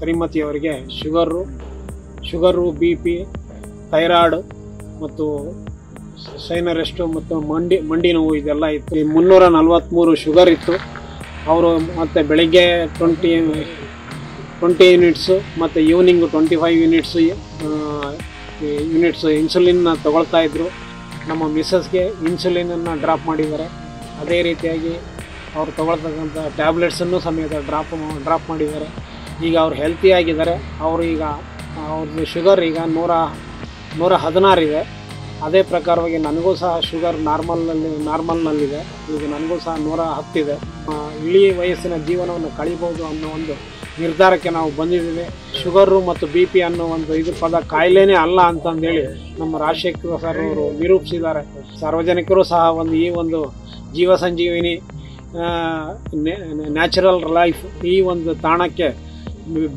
ಶ್ರೀಮತಿಯವರಿಗೆ sugar BP thyroid ಮತ್ತು ಸೈನರೆಸ್ಟ್ ಮತ್ತು ಮಂಡಿ ನೋವು ಇದೆಲ್ಲ ಇತ್ತು. 343 ಶುಗರ್ ಇತ್ತು. ಅವರು ಮತ್ತು ಬೆಳಗ್ಗೆ 20 ಯೂನಿಟ್ಸು ಮತ್ತು ಈವ್ನಿಂಗು 25 ಯೂನಿಟ್ಸು ಇನ್ಸುಲಿನ್ನ ತಗೊಳ್ತಾ ಇದ್ದರು. ನಮ್ಮ ಮಿಸ್ಸಸ್ಗೆ ಇನ್ಸುಲಿನನ್ನು ಡ್ರಾಪ್ ಮಾಡಿದ್ದಾರೆ. ಅದೇ ರೀತಿಯಾಗಿ ಅವರು ತಗೊಳ್ತಕ್ಕಂಥ ಟ್ಯಾಬ್ಲೆಟ್ಸನ್ನು ಸಮೇತ ಡ್ರಾಪ್ ಮಾಡಿದ್ದಾರೆ. ಈಗ ಅವರು ಹೆಲ್ತಿಯಾಗಿದ್ದಾರೆ. ಅವ್ರದ್ದು ಶುಗರ್ ಈಗ 116 ಇದೆ. ಅದೇ ಪ್ರಕಾರವಾಗಿ ನನಗೂ ಸಹ ಶುಗರ್ ನಾರ್ಮಲ್ನಲ್ಲಿದೆ. ಈಗ ನನಗೂ ಸಹ 110 ಇದೆ. ಇಳಿ ವಯಸ್ಸಿನ ಜೀವನವನ್ನು ಕಳಿಬೋದು ಅನ್ನೋ ಒಂದು ನಿರ್ಧಾರಕ್ಕೆ ನಾವು ಬಂದಿದ್ದೀವಿ. ಶುಗರು ಮತ್ತು BP ಅನ್ನೋ ಒಂದು ಪದ ಕಾಯಿಲೆನೇ ಅಲ್ಲ ಅಂತಂದೇಳಿ ನಮ್ಮ ರಾಜಶೇಖರ್ ಸರ್ ಅವರು ನಿರೂಪಿಸಿದ್ದಾರೆ. ಸಾರ್ವಜನಿಕರು ಸಹ ಈ ಒಂದು ಜೀವ ಸಂಜೀವಿನಿ ನ್ಯಾಚುರಲ್ ಲೈಫ್ ಈ ಒಂದು ತಾಣಕ್ಕೆ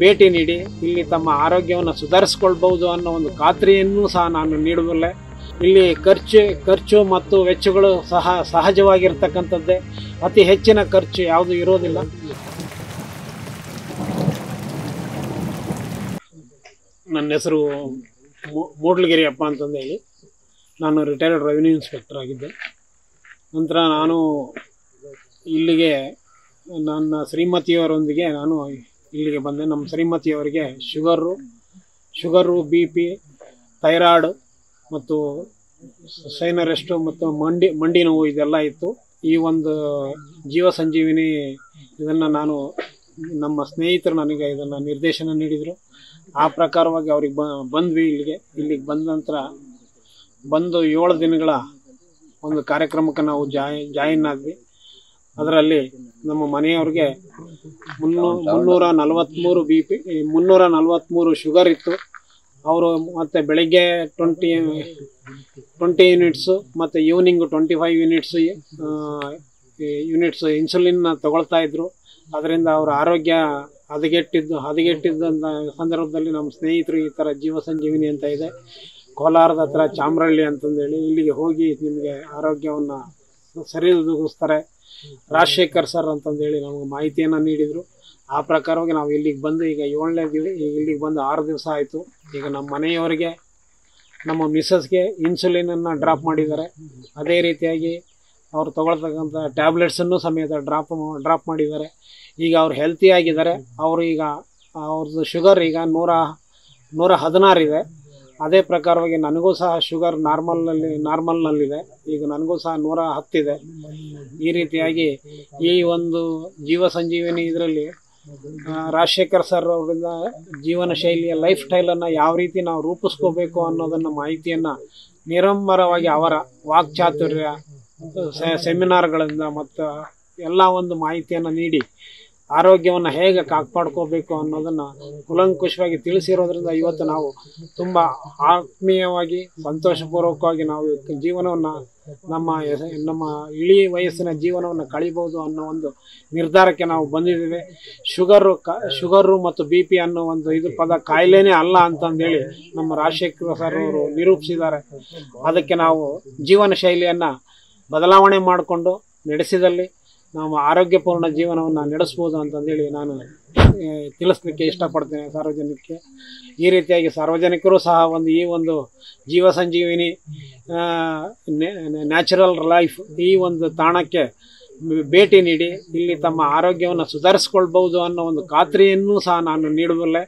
ಭೇಟಿ ನೀಡಿ ಇಲ್ಲಿ ತಮ್ಮ ಆರೋಗ್ಯವನ್ನು ಸುಧಾರಿಸ್ಕೊಳ್ಬಹುದು ಅನ್ನೋ ಒಂದು ಖಾತ್ರಿಯನ್ನು ಸಹ ನಾನು ನೀಡಬಲ್ಲೆ. ಇಲ್ಲಿ ಖರ್ಚು ಮತ್ತು ವೆಚ್ಚಗಳು ಸಹಜವಾಗಿರ್ತಕ್ಕಂಥದ್ದೇ. ಅತಿ ಹೆಚ್ಚಿನ ಖರ್ಚು ಯಾವುದು ಇರೋದಿಲ್ಲ. ನನ್ನ ಹೆಸರು ಮೂಡ್ಲಗಿರಿ ಅಪ್ಪ ಅಂತಂದೇಳಿ. ನಾನು ರಿಟೈರ್ಡ್ ರೆವಿನ್ಯೂ ಇನ್ಸ್ಪೆಕ್ಟರ್ ಆಗಿದ್ದೆ. ನಂತರ ನಾನು ಇಲ್ಲಿಗೆ ನನ್ನ ಶ್ರೀಮತಿಯವರೊಂದಿಗೆ ನಾನು ಇಲ್ಲಿಗೆ ಬಂದೆ. ನಮ್ಮ ಶ್ರೀಮತಿಯವರಿಗೆ ಶುಗರು BP ಥೈರಾಯ್ಡ್ ಮತ್ತು ಸೈನರೆಸ್ಟು ಮತ್ತು ಮಂಡಿ ನೋವು ಇದೆಲ್ಲ ಇತ್ತು. ಈ ಒಂದು ಜೀವ ಸಂಜೀವಿನಿ ಇದನ್ನು ನಮ್ಮ ಸ್ನೇಹಿತರು ನನಗೆ ಇದನ್ನು ನಿರ್ದೇಶನ ನೀಡಿದರು. ಆ ಪ್ರಕಾರವಾಗಿ ಅವ್ರಿಗೆ ಬಂದ್ವಿ. ಇಲ್ಲಿಗೆ ಬಂದ ನಂತರ 7 ದಿನಗಳ ಒಂದು ಕಾರ್ಯಕ್ರಮಕ್ಕೆ ನಾವು ಜಾಯಿನ್ ಆದ್ವಿ. ಅದರಲ್ಲಿ ನಮ್ಮ ಮನೆಯವ್ರಿಗೆ 343 ಶುಗರ್ ಇತ್ತು. ಅವರು ಮತ್ತು ಬೆಳಗ್ಗೆ 20 ಯೂನಿಟ್ಸು ಮತ್ತು ಈವ್ನಿಂಗು 25 ಯೂನಿಟ್ಸು ಇನ್ಸುಲಿನ್ನ ತಗೊಳ್ತಾ ಇದ್ದರು. ಅದರಿಂದ ಅವರ ಆರೋಗ್ಯ ಹದಗೆಟ್ಟಿದ್ದಂಥ ಸಂದರ್ಭದಲ್ಲಿ ನಮ್ಮ ಸ್ನೇಹಿತರು ಈ ಥರ ಜೀವ ಸಂಜೀವಿನಿ ಅಂತ ಇದೆ, ಕೋಲಾರದ ಹತ್ರ ಚಾಮರಹಳ್ಳಿ ಅಂತಂದೇಳಿ, ಇಲ್ಲಿಗೆ ಹೋಗಿ ನಿಮಗೆ ಆರೋಗ್ಯವನ್ನು ಸರಿದೂಗಿಸ್ತಾರೆ ರಾಜಶೇಖರ್ ಸರ್ ಅಂತಂದೇಳಿ ನಮಗೆ ಮಾಹಿತಿಯನ್ನು ನೀಡಿದರು. ಆ ಪ್ರಕಾರವಾಗಿ ನಾವು ಇಲ್ಲಿಗೆ ಬಂದು ಈಗ 7ನೇ ದಿನ ಇಲ್ಲಿಗೆ ಬಂದು 6 ದಿವಸ ಆಯಿತು. ಈಗ ನಮ್ಮ ಮನೆಯವರಿಗೆ ನಮ್ಮ ಮಿಸ್ಸಸ್ಗೆ ಇನ್ಸುಲಿನನ್ನು ಡ್ರಾಪ್ ಮಾಡಿದ್ದಾರೆ. ಅದೇ ರೀತಿಯಾಗಿ ಅವರು ತಗೊಳ್ತಕ್ಕಂಥ ಟ್ಯಾಬ್ಲೆಟ್ಸನ್ನು ಸಮೇತ ಡ್ರಾಪ್ ಮಾಡಿದ್ದಾರೆ. ಈಗ ಅವರು ಹೆಲ್ತಿಯಾಗಿದ್ದಾರೆ. ಅವ್ರದ್ದು ಶುಗರ್ ಈಗ 116 ಇದೆ. ಅದೇ ಪ್ರಕಾರವಾಗಿ ನನಗೂ ಸಹ ಶುಗರ್ ನಾರ್ಮಲ್ನಲ್ಲಿದೆ. ಈಗ ನನಗೂ ಸಹ 110 ಇದೆ. ಈ ರೀತಿಯಾಗಿ ಈ ಒಂದು ಜೀವ ಸಂಜೀವಿನಿ ಇದರಲ್ಲಿ ರಾಜಶೇಖರ್ ಸರ್ ಅವರಿಂದ ಜೀವನ ಶೈಲಿಯ ಲೈಫ್ ಸ್ಟೈಲನ್ನು ಯಾವ ರೀತಿ ನಾವು ರೂಪಿಸ್ಕೋಬೇಕು ಅನ್ನೋದನ್ನು ಮಾಹಿತಿಯನ್ನು ನಿರಂಬರವಾಗಿ ಅವರ ವಾಕ್ಚಾತುರ್ಯ ಸೆಮಿನಾರ್ಗಳಿಂದ ಮತ್ತು ಎಲ್ಲ ಒಂದು ಮಾಹಿತಿಯನ್ನು ನೀಡಿ ಆರೋಗ್ಯವನ್ನು ಹೇಗೆ ಕಾಪಾಡ್ಕೋಬೇಕು ಅನ್ನೋದನ್ನು ಕೂಲಂಕುಷವಾಗಿ ತಿಳಿಸಿರೋದ್ರಿಂದ ಇವತ್ತು ನಾವು ತುಂಬ ಆತ್ಮೀಯವಾಗಿ ಸಂತೋಷಪೂರ್ವಕವಾಗಿ ನಾವು ಜೀವನವನ್ನು ನಮ್ಮ ಇಳಿ ವಯಸ್ಸಿನ ಜೀವನವನ್ನು ಕಳಿಬೋದು ಅನ್ನೋ ಒಂದು ನಿರ್ಧಾರಕ್ಕೆ ನಾವು ಬಂದಿದ್ದೇವೆ. ಶುಗರು ಮತ್ತು BP ಅನ್ನೋ ಒಂದು ಪದ ಕಾಯಿಲೆನೇ ಅಲ್ಲ ಅಂತಂದೇಳಿ ನಮ್ಮ ರಾಜಶೇಖರ್ ಸರ್ ಅವರು ನಿರೂಪಿಸಿದ್ದಾರೆ. ಅದಕ್ಕೆ ನಾವು ಜೀವನ ಶೈಲಿಯನ್ನು ಬದಲಾವಣೆ ಮಾಡಿಕೊಂಡು ನಡೆಸಿದಲ್ಲಿ ನಾವು ಆರೋಗ್ಯಪೂರ್ಣ ಜೀವನವನ್ನು ನಡೆಸ್ಬೋದು ಅಂತಂದೇಳಿ ನಾನು ತಿಳಿಸ್ಲಿಕ್ಕೆ ಇಷ್ಟಪಡ್ತೇನೆ ಸಾರ್ವಜನಿಕರಿಗೆ. ಈ ರೀತಿಯಾಗಿ ಸಾರ್ವಜನಿಕರು ಸಹ ಈ ಒಂದು ಜೀವ ಸಂಜೀವಿನಿ ನ್ಯಾಚುರಲ್ ಲೈಫ್ ಈ ಒಂದು ತಾಣಕ್ಕೆ ಭೇಟಿ ನೀಡಿ ಇಲ್ಲಿ ತಮ್ಮ ಆರೋಗ್ಯವನ್ನು ಸುಧಾರಿಸ್ಕೊಳ್ಬಹುದು ಅನ್ನೋ ಒಂದು ಖಾತ್ರಿಯನ್ನು ಸಹ ನಾನು ನೀಡಬಲ್ಲೆ.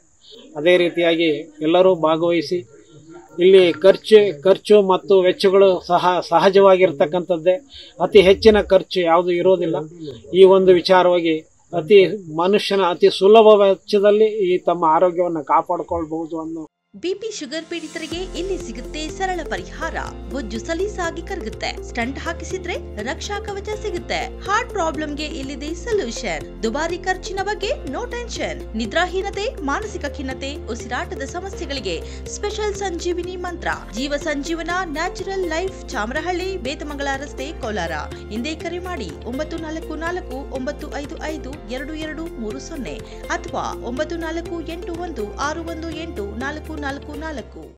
ಅದೇ ರೀತಿಯಾಗಿ ಎಲ್ಲರೂ ಭಾಗವಹಿಸಿ ಇಲ್ಲಿ ಖರ್ಚು ಮತ್ತು ವೆಚ್ಚಗಳು ಸಹಜವಾಗಿರ್ತಕ್ಕಂಥದ್ದೇ. ಅತಿ ಹೆಚ್ಚಿನ ಖರ್ಚು ಯಾವುದು ಇರೋದಿಲ್ಲ. ಈ ಒಂದು ವಿಚಾರವಾಗಿ ಮನುಷ್ಯನ ಅತಿ ಸುಲಭ ವೆಚ್ಚದಲ್ಲಿ ಈ ತಮ್ಮ ಆರೋಗ್ಯವನ್ನು ಕಾಪಾಡಿಕೊಳ್ಬಹುದು ಅನ್ನೋ BP ಶುಗರ್ ಪೀಡಿತರಿಗೆ ಇಲ್ಲಿ ಸಿಗುತ್ತೆ ಸರಳ ಪರಿಹಾರ. ಬೊಜ್ಜು ಸಲೀಸಾಗಿ ಕರಗುತ್ತೆ. ಸ್ಟಂಟ್ ಹಾಕಿಸಿದ್ರೆ ರಕ್ಷಾ ಕವಚ ಸಿಗುತ್ತೆ. ಹಾರ್ಟ್ ಪ್ರಾಬ್ಲಮ್ಗೆ ಇಲ್ಲಿದೆ ಸೊಲ್ಯೂಷನ್. ದುಬಾರಿ ಖರ್ಚಿನ ಬಗ್ಗೆ ನೋ ಟೆನ್ಷನ್. ನಿದ್ರಾಹೀನತೆ, ಮಾನಸಿಕ ಖಿನ್ನತೆ, ಉಸಿರಾಟದ ಸಮಸ್ಯೆಗಳಿಗೆ ಸ್ಪೆಷಲ್ ಸಂಜೀವಿನಿ ಮಂತ್ರ. ಜೀವ ಸಂಜೀವನ ನ್ಯಾಚುರಲ್ ಲೈಫ್, ಚಾಮರಹಳ್ಳಿ, ಬೇತಮಂಗಲ ರಸ್ತೆ, ಕೋಲಾರ. ಹಿಂದೆ ಕರೆ ಮಾಡಿ 944-955-2230 ಅಥವಾ 9481-618-444.